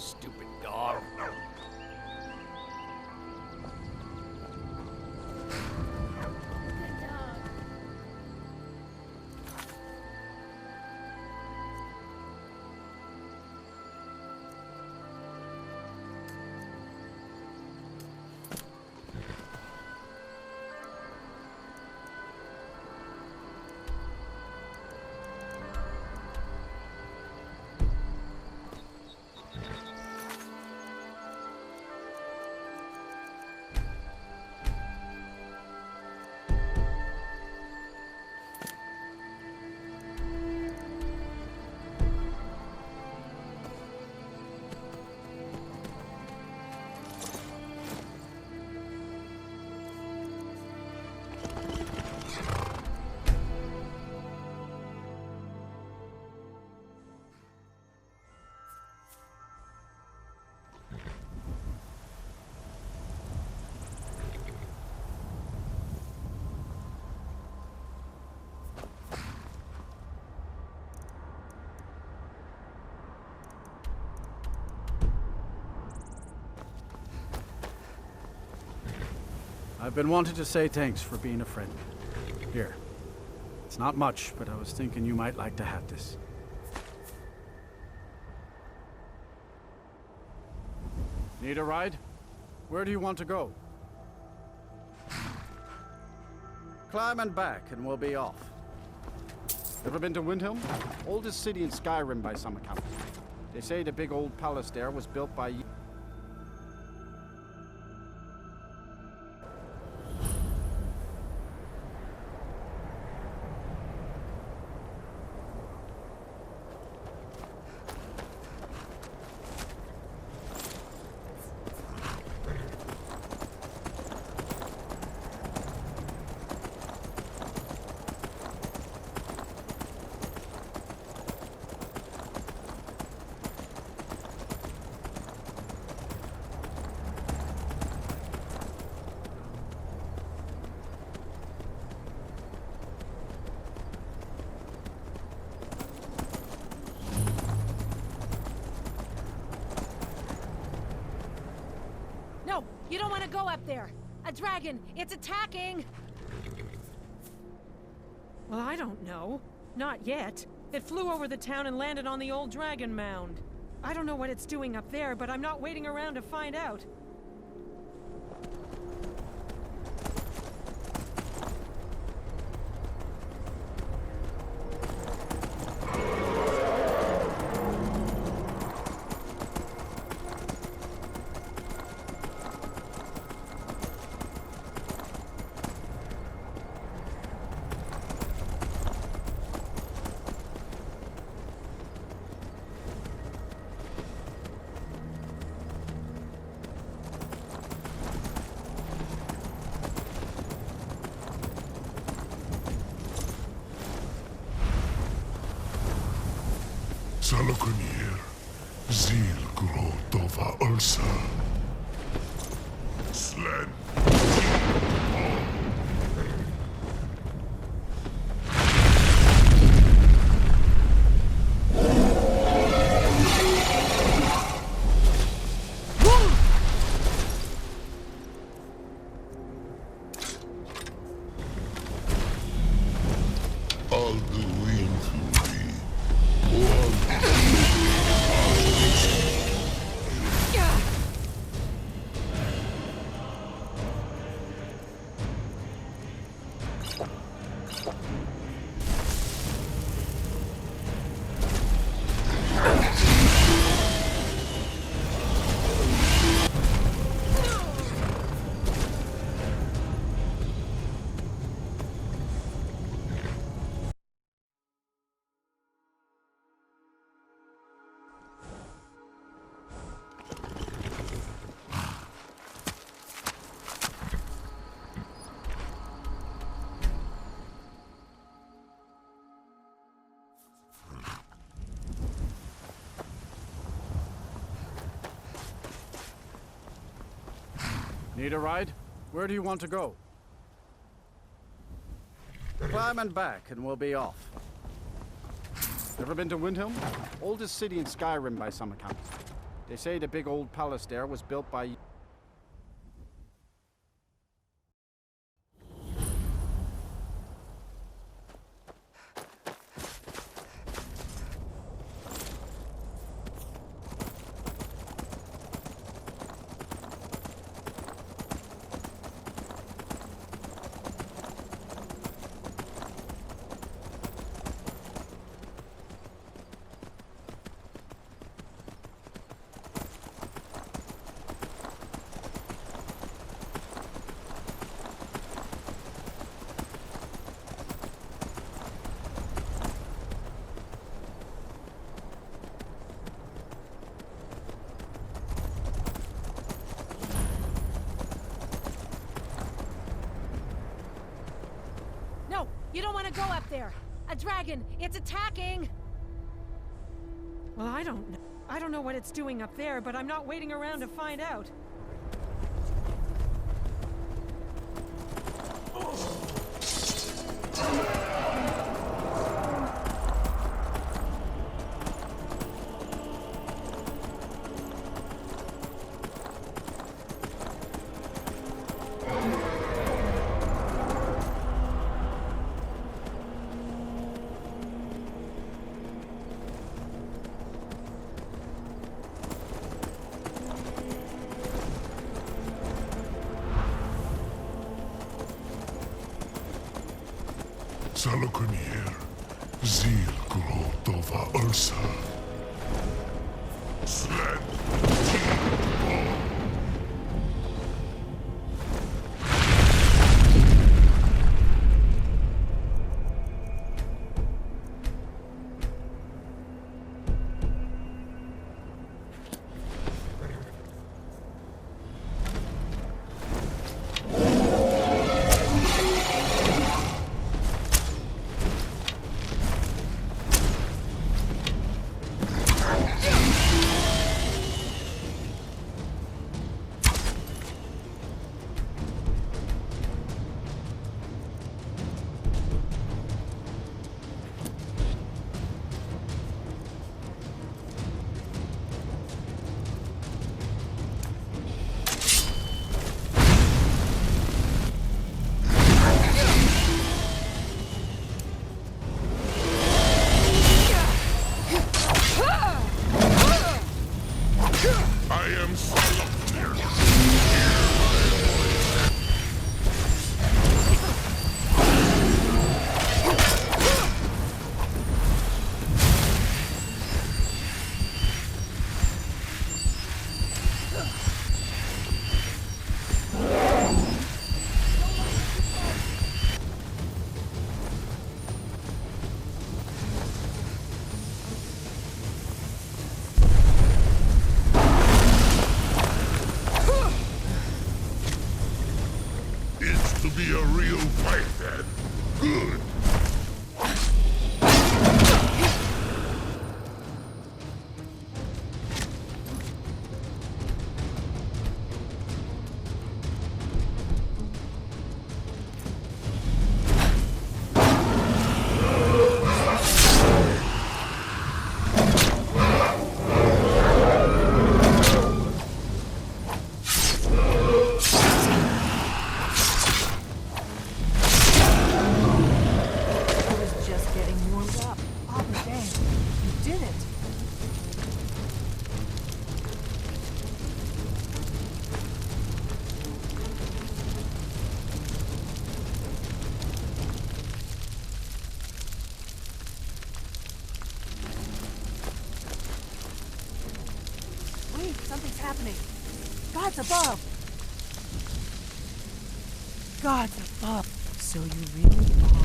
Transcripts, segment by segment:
stupid dog. I've been wanting to say thanks for being a friend. Here. It's not much, but I was thinking you might like to have this. Need a ride? Where do you want to go? Climb and back, and we'll be off. Ever been to Windhelm? Oldest city in Skyrim by some account. They say the big old palace there was built by... No, you don't want to go up there. A dragon, it's attacking! Well, I don't know. Not yet. It flew over the town and landed on the old dragon mound. I don't know what it's doing up there, but I'm not waiting around to find out. Salokunir, Zil Grotova Ulsa. Slen. Need a ride? Where do you want to go? Climb and back, and we'll be off. Ever been to Windhelm? Oldest city in Skyrim by some account. They say the big old palace there was built by... No, you don't want to go up there. A dragon, it's attacking! Well, I don't know. I don't know what it's doing up there, but I'm not waiting around to find out. Salokunier, Zil Grotova Ursa. Sled. I am Salokunier. It's to be a real fight then. Good. I was just getting warmed up. Oh, dang. You did it. Wait, something's happening. God's above. God's above. So you really are.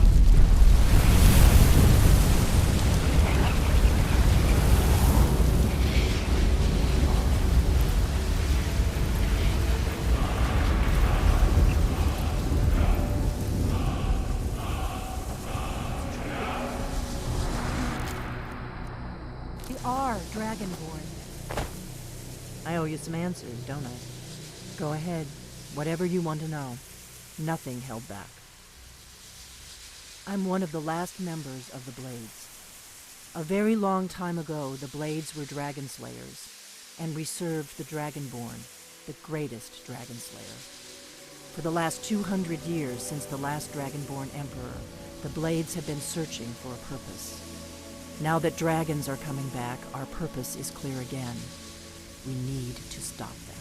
You are Dragonborn. I owe you some answers, don't I? Go ahead. Whatever you want to know. Nothing held back. I'm one of the last members of the Blades. A very long time ago, the Blades were dragon slayers, and we served the Dragonborn, the greatest dragon slayer. For the last 200 years since the last Dragonborn Emperor, the Blades have been searching for a purpose. Now that dragons are coming back, our purpose is clear again. We need to stop them.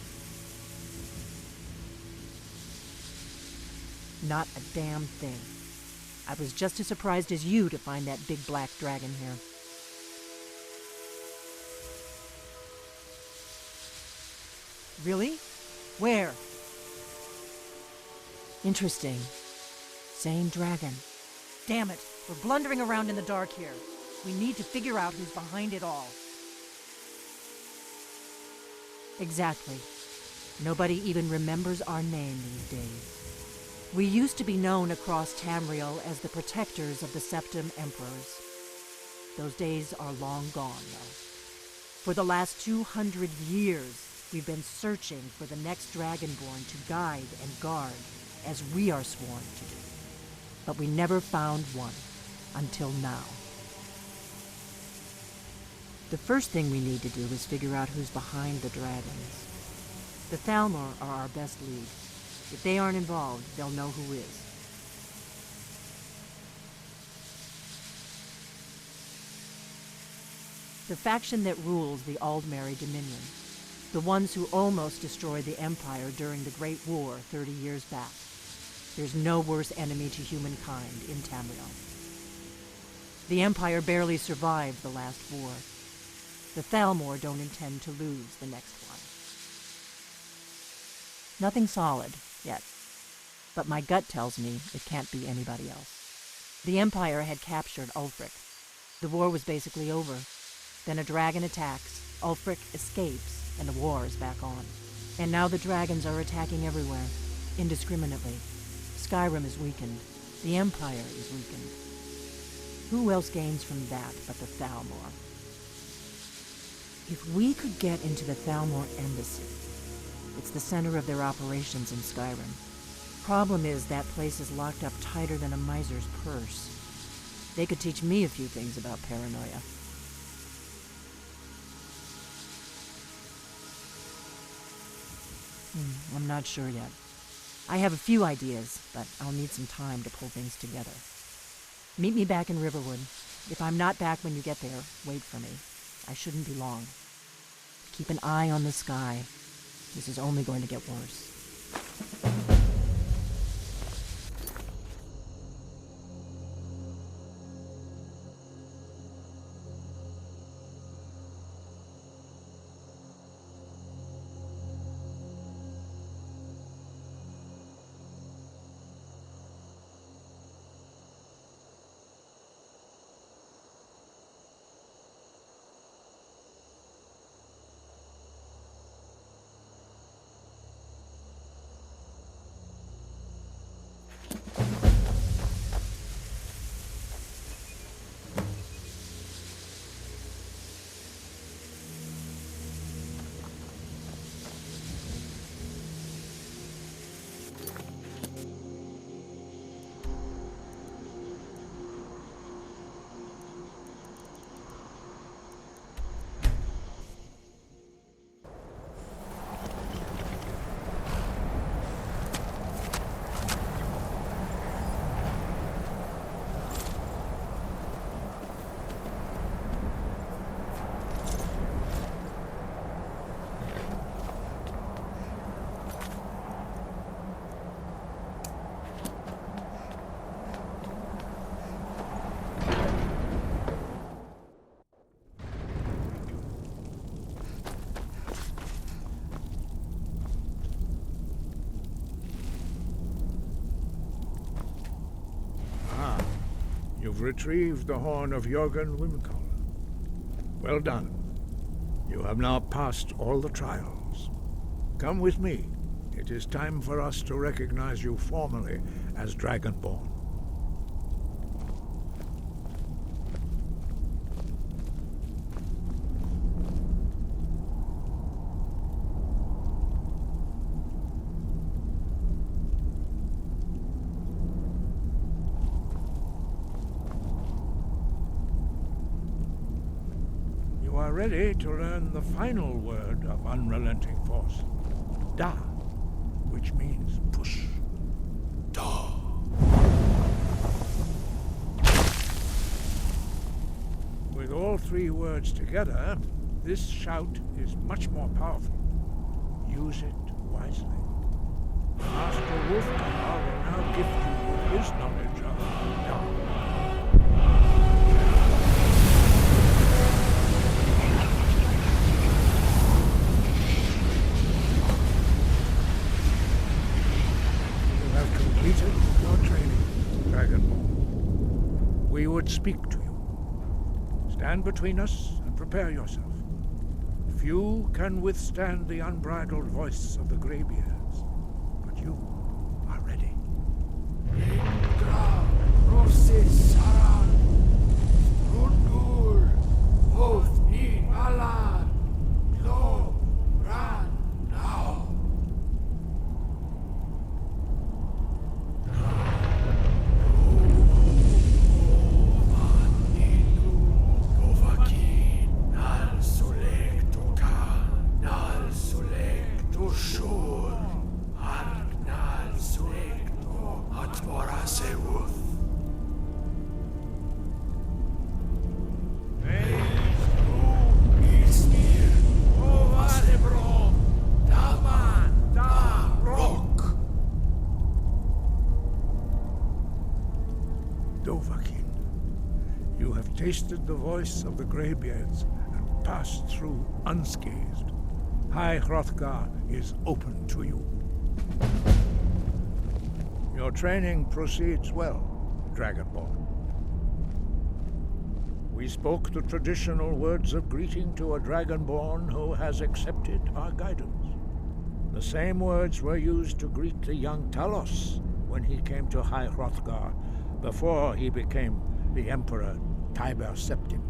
Not a damn thing. I was just as surprised as you to find that big black dragon here. Really? Where? Interesting. Same dragon. Damn it, we're blundering around in the dark here. We need to figure out who's behind it all. Exactly. Nobody even remembers our name these days. We used to be known across Tamriel as the protectors of the Septim Emperors. Those days are long gone, though. For the last 200 years, we've been searching for the next Dragonborn to guide and guard, as we are sworn to do. But we never found one, until now. The first thing we need to do is figure out who's behind the dragons. The Thalmor are our best lead. If they aren't involved, they'll know who is. The faction that rules the Aldmeri Dominion. The ones who almost destroyed the Empire during the Great War 30 years back. There's no worse enemy to humankind in Tamriel. The Empire barely survived the last war. The Thalmor don't intend to lose the next one. Nothing solid, yet. But my gut tells me it can't be anybody else. The Empire had captured Ulfric. The war was basically over. Then a dragon attacks, Ulfric escapes, and the war is back on. And now the dragons are attacking everywhere, indiscriminately. Skyrim is weakened. The Empire is weakened. Who else gains from that but the Thalmor? If we could get into the Thalmor embassy, it's the center of their operations in Skyrim. Problem is, that place is locked up tighter than a miser's purse. They could teach me a few things about paranoia. I'm not sure yet. I have a few ideas, but I'll need some time to pull things together. Meet me back in Riverwood. If I'm not back when you get there, wait for me. I shouldn't be long. Keep an eye on the sky. This is only going to get worse. You've retrieved the horn of Jörgen Wimkoll. Well done. You have now passed all the trials. Come with me. It is time for us to recognize you formally as Dragonborn. are ready to learn the final word of unrelenting force, Da, which means push. Da. With all three words together, this shout is much more powerful. Use it wisely. Master Wolfgar will now gift you with his knowledge of Da. You have completed your training, Dragonborn. We would speak to you. Stand between us and prepare yourself. Few can withstand the unbridled voice of the Greybeards, but you are ready. Indra, Rosis, Saran, Rundur, Oath, Ni, Alan, Lo, Ran, now. Dovahkiin, you have tasted the voice of the Greybeards and passed through unscathed. High Hrothgar is open to you. Your training proceeds well, Dragonborn. We spoke the traditional words of greeting to a Dragonborn who has accepted our guidance. The same words were used to greet the young Talos when he came to High Hrothgar before he became the Emperor Tiber Septim.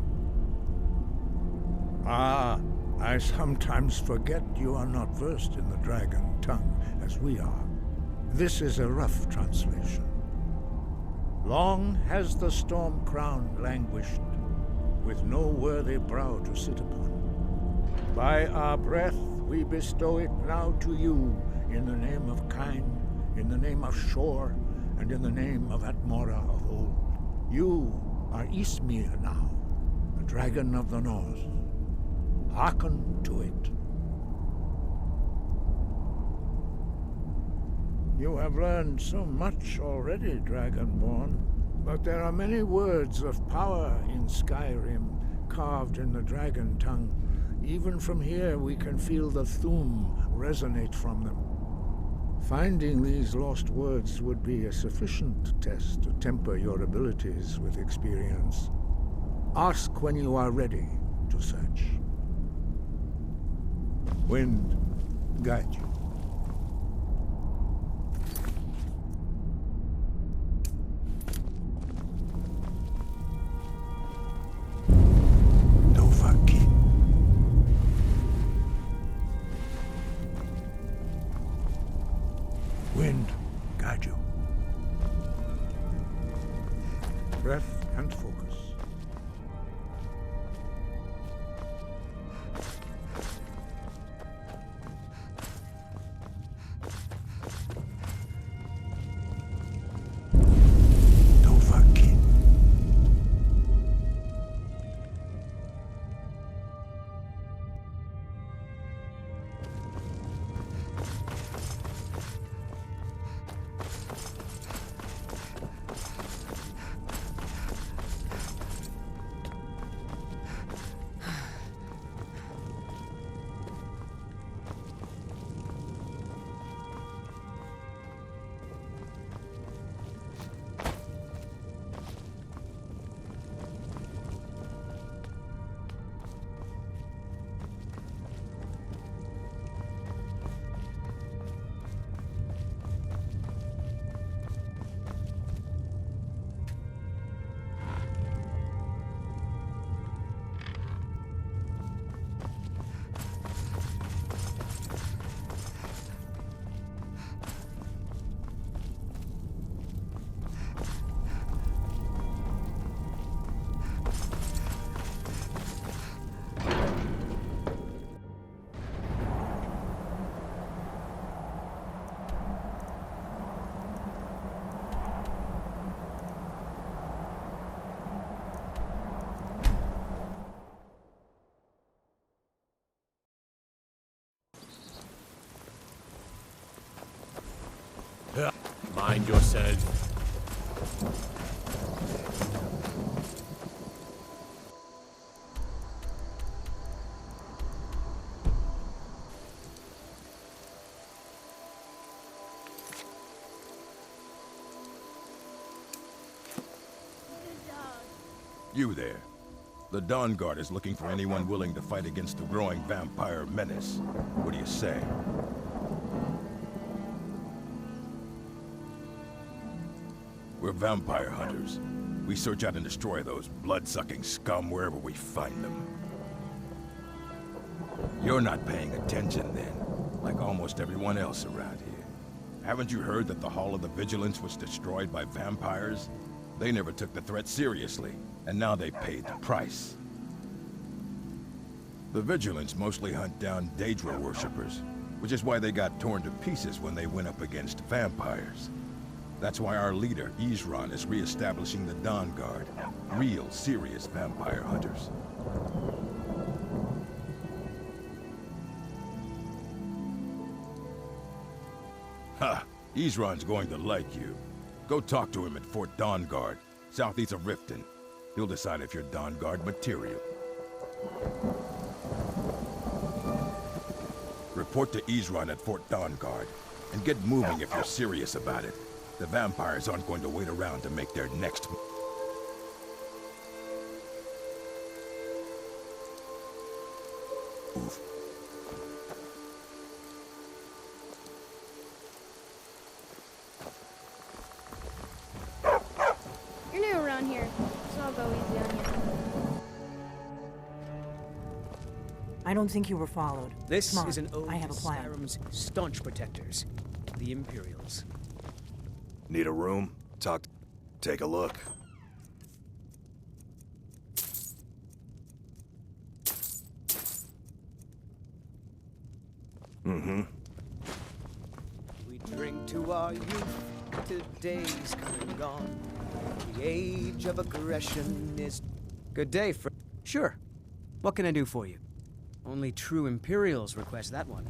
Ah, I sometimes forget you are not versed in the dragon tongue as we are. This is a rough translation. Long has the storm crown languished, with no worthy brow to sit upon. By our breath we bestow it now to you, in the name of Kyne, in the name of Shor, and in the name of Atmora of old. You are Ysmir now, the dragon of the north. Hearken to it. You have learned so much already, Dragonborn, but there are many words of power in Skyrim, carved in the dragon tongue. Even from here we can feel the Thu'um resonate from them. Finding these lost words would be a sufficient test to temper your abilities with experience. Ask when you are ready to search. Wind, guide you. Dovahkiin. Wind, guide you. Breath and focus. Dovahkiin. Mind yourself. You there. The Dawn Guard is looking for anyone willing to fight against the growing vampire menace. What do you say? We're vampire hunters. We search out and destroy those blood-sucking scum wherever we find them. You're not paying attention then, like almost everyone else around here. Haven't you heard that the Hall of the Vigilance was destroyed by vampires? They never took the threat seriously, and now they paid the price. The Vigilance mostly hunt down Daedra worshippers, which is why they got torn to pieces when they went up against vampires. That's why our leader, Isran, is re-establishing the Dawn Guard. Real, serious vampire hunters. Ha! Isran's going to like you. Go talk to him at Fort Dawn Guard, southeast of Riften. He'll decide if you're Dawn Guard material. Report to Isran at Fort Dawn Guard, and get moving if you're serious about it. The vampires aren't going to wait around to make their next move. You're new around here, so I'll go easy on you. I don't think you were followed. This Come on, is an ode I have a to plan. Skyrim's staunch protectors, the Imperials. Need a room? Take a look. Mm-hmm. We drink to our youth, today's come and gone. The age of aggression is... Good day, Sure. What can I do for you? Only true Imperials request that one.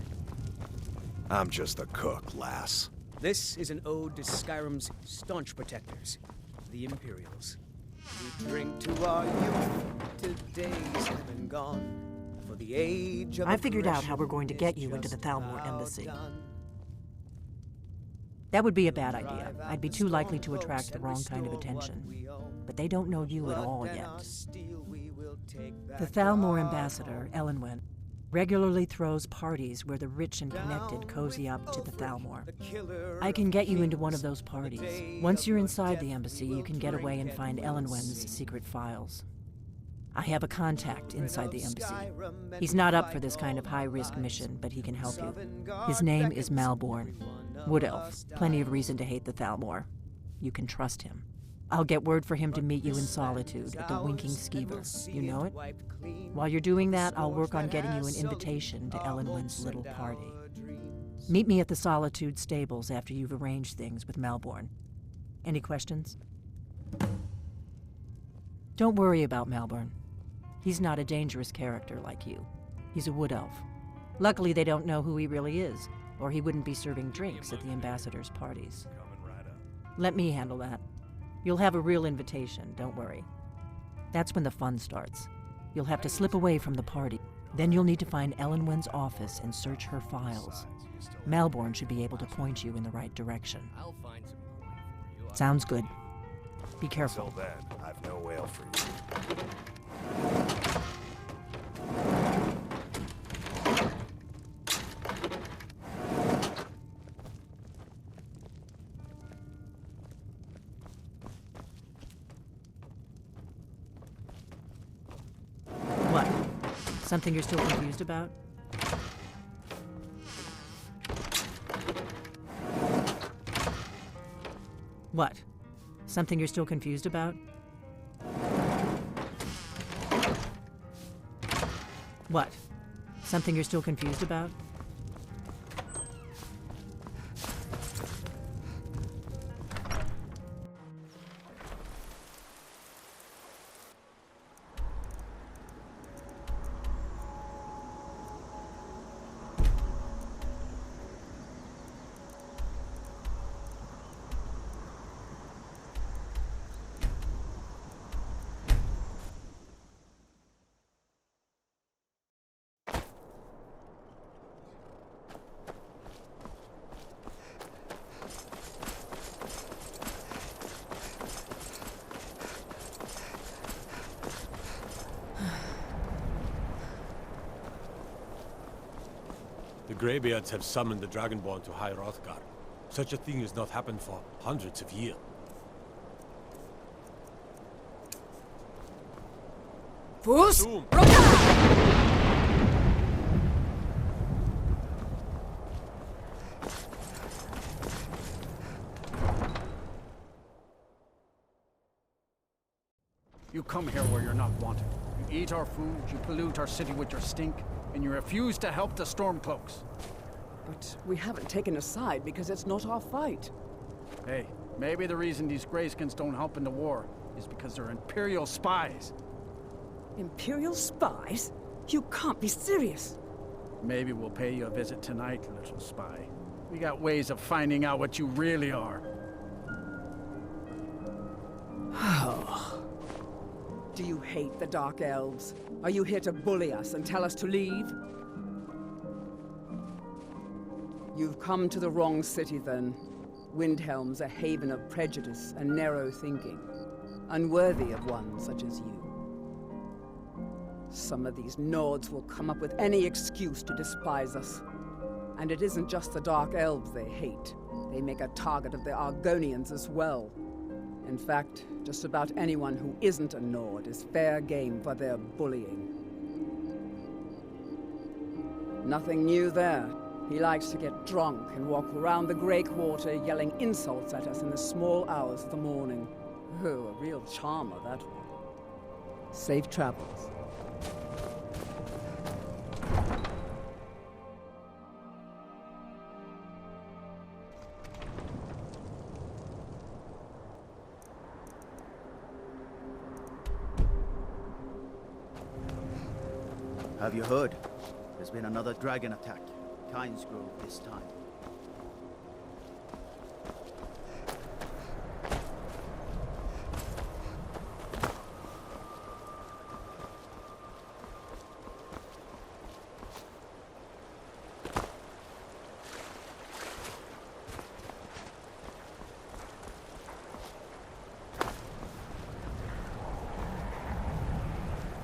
I'm just a cook, lass. This is an ode to Skyrim's staunch protectors, the Imperials. We drink to our youth, today's come and gone. For the age of I figured out how we're going to get you into the Thalmor embassy. That would be a bad idea. I'd be too likely to attract the wrong kind of attention. But they don't know you at all yet. The Thalmor ambassador, Elenwen, regularly throws parties where the rich and connected cozy up to the Thalmor. I can get you into one of those parties. Once you're inside the embassy, you can get away and find Elenwen's secret files. I have a contact inside the embassy. He's not up for this kind of high-risk mission, but he can help you. His name is Malborn. Wood Elf. Plenty of reason to hate the Thalmor. You can trust him. I'll get word for him to meet you in Solitude at the Winking Skeever. You know it? While you're doing that, I'll work on getting you an invitation to Elenwen's little party. Meet me at the Solitude stables after you've arranged things with Malborn. Any questions? Don't worry about Malborn. He's not a dangerous character like you. He's a wood elf. Luckily, they don't know who he really is, or he wouldn't be serving drinks at the ambassador's parties. Let me handle that. You'll have a real invitation, don't worry. That's when the fun starts. You'll have to slip away from the party. Then you'll need to find Elenwen's office and search her files. Malborn should be able to point you in the right direction. Sounds good. Be careful. Until then, I've no ale for you. What? Something you're still confused about? What? Something you're still confused about? What? Something you're still confused about? Greybeards have summoned the Dragonborn to High Hrothgar. Such a thing has not happened for hundreds of years. Fus! You come here where you're not wanted. You eat our food, you pollute our city with your stink, and you refuse to help the Stormcloaks. But we haven't taken a side because it's not our fight. Hey, maybe the reason these Greyskins don't help in the war is because they're Imperial spies. Imperial spies? You can't be serious. Maybe we'll pay you a visit tonight, little spy. We got ways of finding out what you really are. Do you hate the Dark Elves? Are you here to bully us and tell us to leave? You've come to the wrong city, then. Windhelm's a haven of prejudice and narrow thinking, unworthy of one such as you. Some of these Nords will come up with any excuse to despise us. And it isn't just the Dark Elves they hate. They make a target of the Argonians as well. In fact, just about anyone who isn't a Nord is fair game for their bullying. Nothing new there. He likes to get drunk and walk around the Grey Quarter yelling insults at us in the small hours of the morning. Oh, a real charmer, that one. Safe travels. Have you heard? There's been another dragon attack. Kinesgrove this time.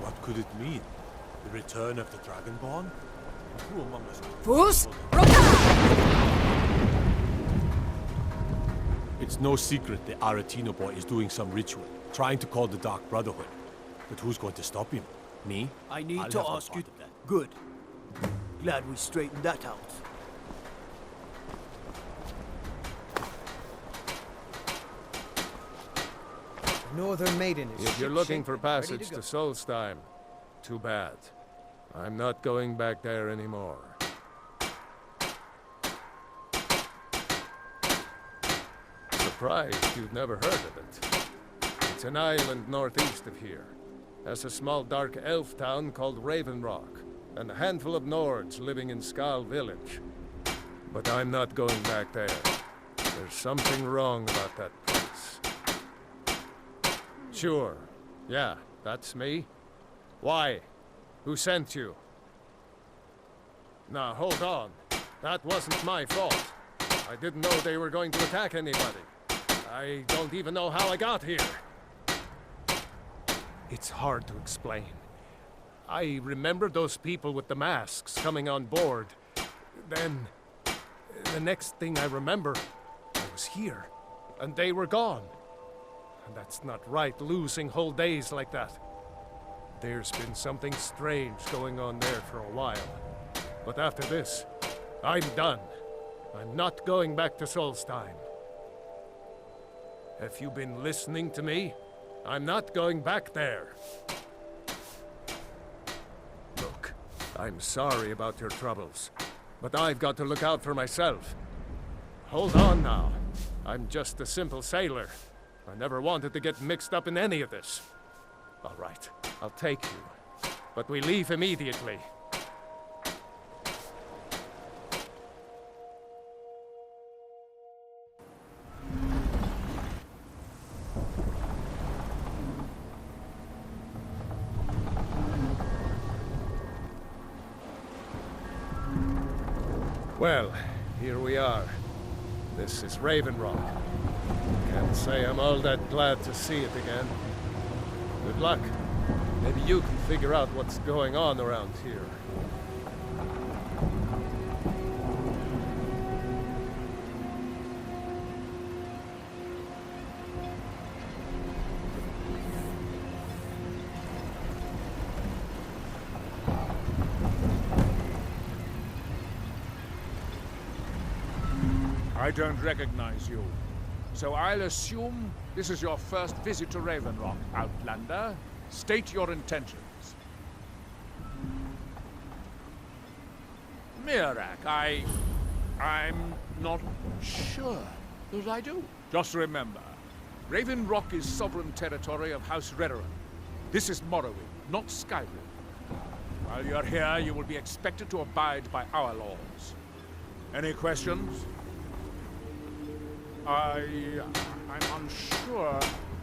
What could it mean? The return of the Dragonborn? Who among us? Fus! It's no secret the Aretino boy is doing some ritual, trying to call the Dark Brotherhood. But who's going to stop him? Me? I need I'll to have no ask you. part of that. Good. Glad we straightened that out. Northern Maiden is If you're looking for ship-shape, ready passage to go. to Solstheim, too bad. I'm not going back there anymore. Surprised you've never heard of it. It's an island northeast of here. Has a small dark elf town called Raven Rock, and a handful of Nords living in Skal Village. But I'm not going back there. There's something wrong about that place. Sure. Yeah, that's me. Why? Who sent you? Now, hold on. That wasn't my fault. I didn't know they were going to attack anybody. I don't even know how I got here. It's hard to explain. I remember those people with the masks coming on board. Then, the next thing I remember, I was here, and they were gone. And that's not right, losing whole days like that. There's been something strange going on there for a while. But after this, I'm done. I'm not going back to Solstheim. Have you been listening to me? I'm not going back there. Look, I'm sorry about your troubles, but I've got to look out for myself. Hold on now. I'm just a simple sailor. I never wanted to get mixed up in any of this. All right, I'll take you. But we leave immediately. Well, here we are. This is Raven Rock. Can't say I'm all that glad to see it again. Good luck. Maybe you can figure out what's going on around here. I don't recognize you. So I'll assume this is your first visit to Raven Rock, Outlander. State your intentions. Mirak, I'm not sure that I do. Just remember, Raven Rock is sovereign territory of House Redoran. This is Morrowind, not Skyrim. While you're here, you will be expected to abide by our laws. Any questions? I'm unsure.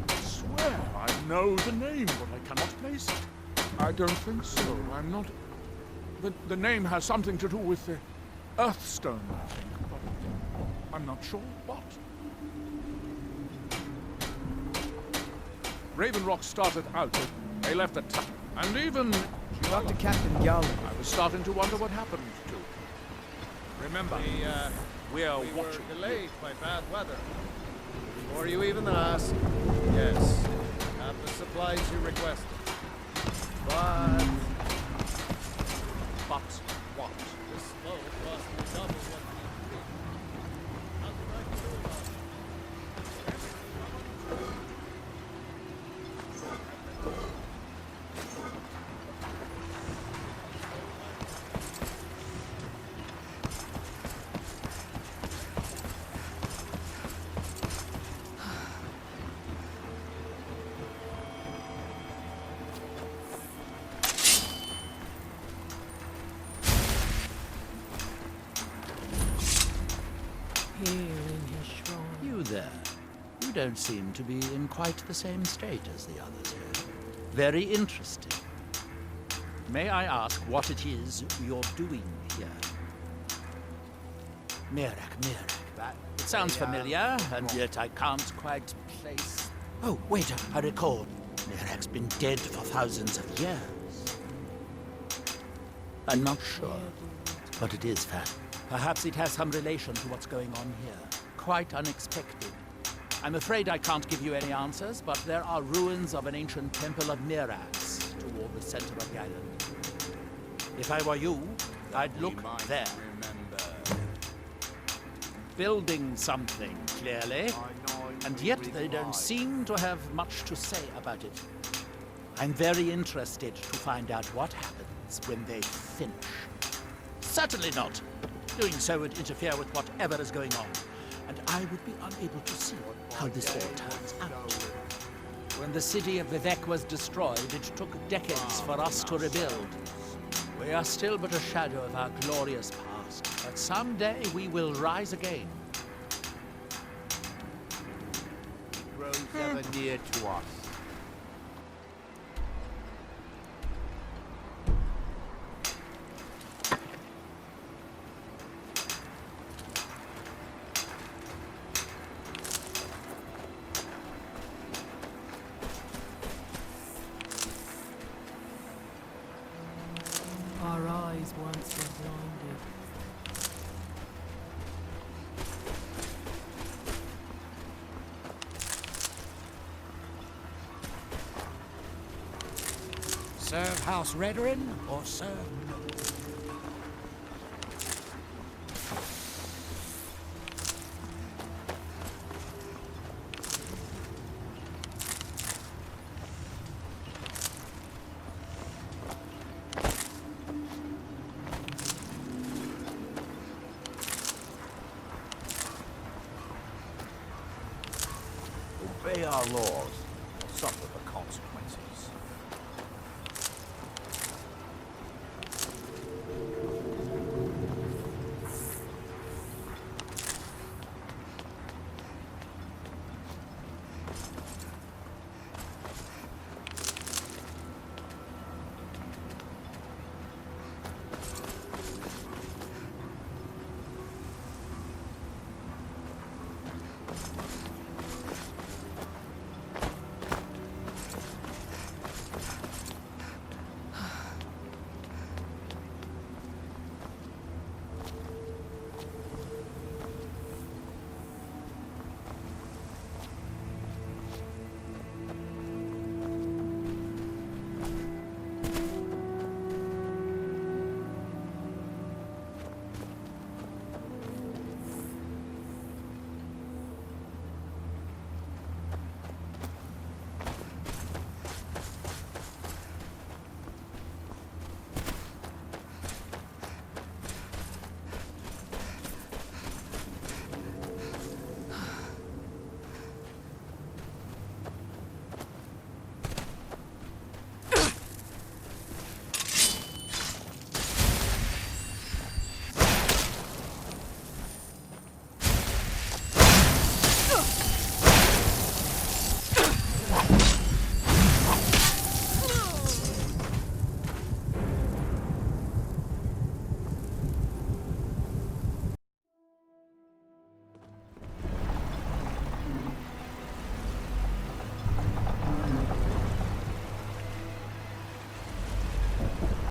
I swear I know the name, but I cannot place it. I don't think so. I'm not... The name has something to do with the Earthstone, I think, but I'm not sure what. Raven Rock started out. They left the town, and even... Dr. Captain Gowland. I was starting to wonder what happened to. Remember, we are watching. Were delayed by bad weather. Before you even ask, yes, have the supplies you requested. But what? This boat cost me double what it needed to be. Nothing I can do about it. You there. You don't seem to be in quite the same state as the others here. Very interesting. May I ask what it is you're doing here? Mirak. It sounds familiar, and yet I can't quite place... Oh, wait, I recall. Mirak's been dead for thousands of years. I'm not sure, but it is fact. Perhaps it has some relation to what's going on here. Quite unexpected. I'm afraid I can't give you any answers, but there are ruins of an ancient temple of Mirax toward the center of the island. If I were you, I'd look there. Building something, clearly. And yet they don't seem to have much to say about it. I'm very interested to find out what happens when they finish. Certainly not. Doing so would interfere with whatever is going on, and I would be unable to see how this all turns out. When the city of Vivek was destroyed, it took decades for us to rebuild. We are still but a shadow of our glorious past, but someday we will rise again. Grows ever near to us. Our eyes once were blinded. Serve House Redoran or serve no? Obey our laws, or suffer the